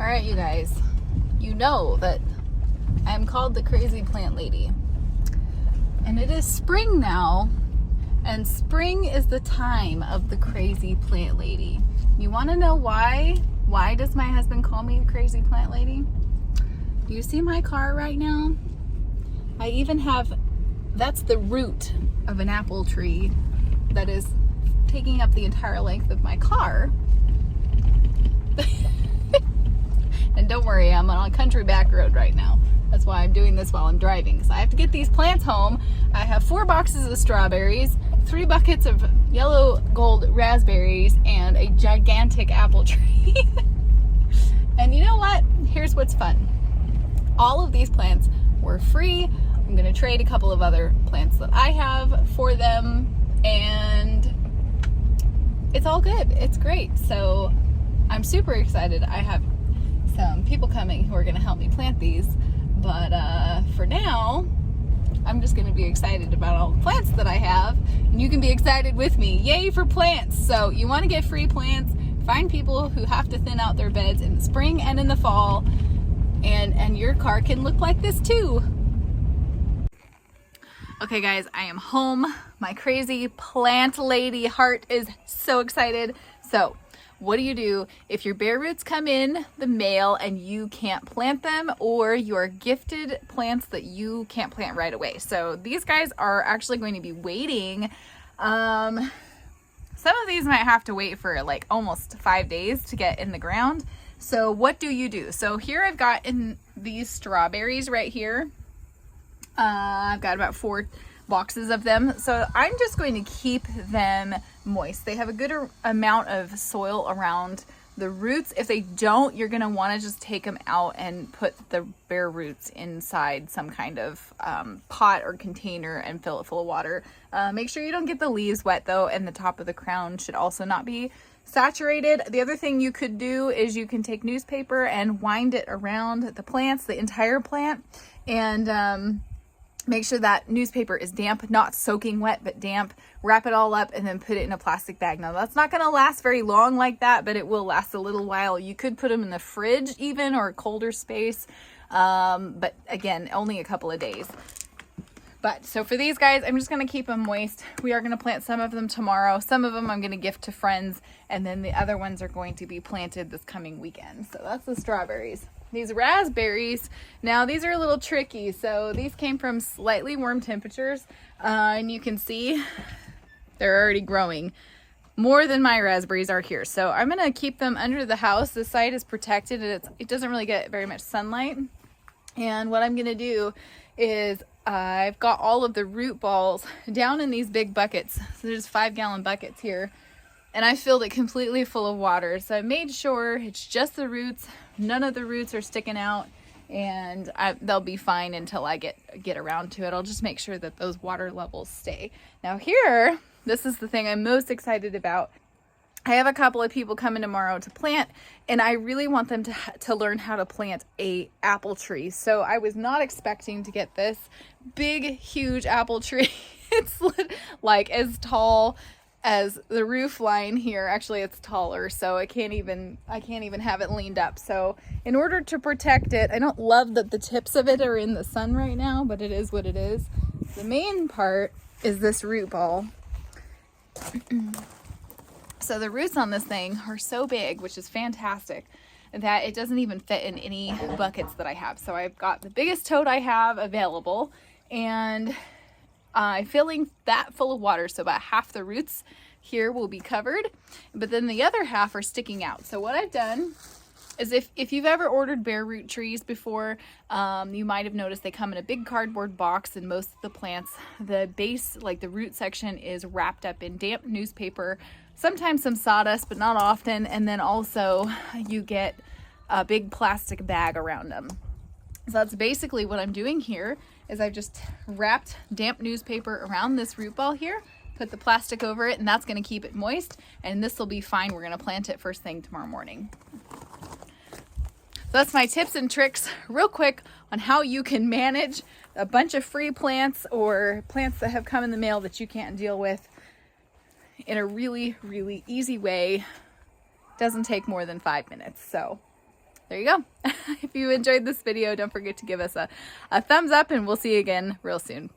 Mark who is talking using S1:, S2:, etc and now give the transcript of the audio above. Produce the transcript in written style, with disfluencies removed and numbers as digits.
S1: Alright, you guys, you know that I'm called the crazy plant lady. And it is spring now, and spring is the time of the crazy plant lady. You want to know why? Why does my husband call me the crazy plant lady? Do you see my car right now? I even have, that's the root of an apple tree that is taking up the entire length of my car. And don't worry, I'm on a country back road right now. That's why I'm doing this while I'm driving, because I have to get these plants home. I have 4 boxes of strawberries, 3 buckets of yellow gold raspberries, and a gigantic apple tree. And you know what? Here's what's fun. All of these plants were free. I'm gonna trade a couple of other plants that I have for them, and it's all good. It's great. So I'm super excited. I have some people coming who are gonna help me plant these, but for now, I'm just gonna be excited about all the plants that I have, and you can be excited with me. Yay for plants! So you wanna get free plants, find people who have to thin out their beds in the spring and in the fall, and your car can look like this too. Okay guys, I am home. My crazy plant lady heart is so excited. So what do you do if your bare roots come in the mail and you can't plant them, or you're gifted plants that you can't plant right away? So these guys are actually going to be waiting. Some of these might have to wait for like almost 5 days to get in the ground. So what do you do? So here I've got in these strawberries right here. I've got about 4 boxes of them. So I'm just going to keep them moist. They have a good amount of soil around the roots. If they don't, you're going to want to just take them out and put the bare roots inside some kind of pot or container and fill it full of water. Make sure you don't get the leaves wet though, and the top of the crown should also not be saturated. The other thing you could do is you can take newspaper and wind it around the plants, the entire plant, and make sure that newspaper is damp, not soaking wet, but damp. Wrap it all up and then put it in a plastic bag. Now that's not gonna last very long like that, but it will last a little while. You could put them in the fridge even, or a colder space. But again, only a couple of days. But so for these guys, I'm just gonna keep them moist. We are gonna plant some of them tomorrow. Some of them I'm gonna gift to friends, and then the other ones are going to be planted this coming weekend. So that's the strawberries. These raspberries, now these are a little tricky. So these came from slightly warm temperatures, and you can see they're already growing more than my raspberries are here. So I'm gonna keep them under the house. The site is protected, and it doesn't really get very much sunlight. And what I'm gonna do is I've got all of the root balls down in these big buckets. So there's 5-gallon buckets here, and I filled it completely full of water. So I made sure it's just the roots. None of the roots are sticking out, and they'll be fine until I get around to it. I'll just make sure that those water levels stay. Now here, this is the thing I'm most excited about. I have a couple of people coming tomorrow to plant, and I really want them to learn how to plant a apple tree. So I was not expecting to get this big, huge apple tree. It's like as tall as the roof line here. Actually, it's taller, so I can't even have it leaned up. So in order to protect it, I don't love that the tips of it are in the sun right now, but it is what it is. The main part is this root ball. So the roots on this thing are so big, which is fantastic, that it doesn't even fit in any buckets that I have. So I've got the biggest tote I have available, and I'm filling that full of water. So about half the roots here will be covered, but then the other half are sticking out. So what I've done is, if you've ever ordered bare root trees before, you might have noticed they come in a big cardboard box, and most of the plants, the base, like the root section, is wrapped up in damp newspaper, sometimes some sawdust, but not often. And then also you get a big plastic bag around them. So that's basically what I'm doing here, is I've just wrapped damp newspaper around this root ball here, put the plastic over it, and that's gonna keep it moist, and this will be fine. We're gonna plant it first thing tomorrow morning. So that's my tips and tricks real quick on how you can manage a bunch of free plants or plants that have come in the mail that you can't deal with in a really, really easy way. Doesn't take more than 5 minutes. So there you go. If you enjoyed this video, don't forget to give us a thumbs up, and we'll see you again real soon.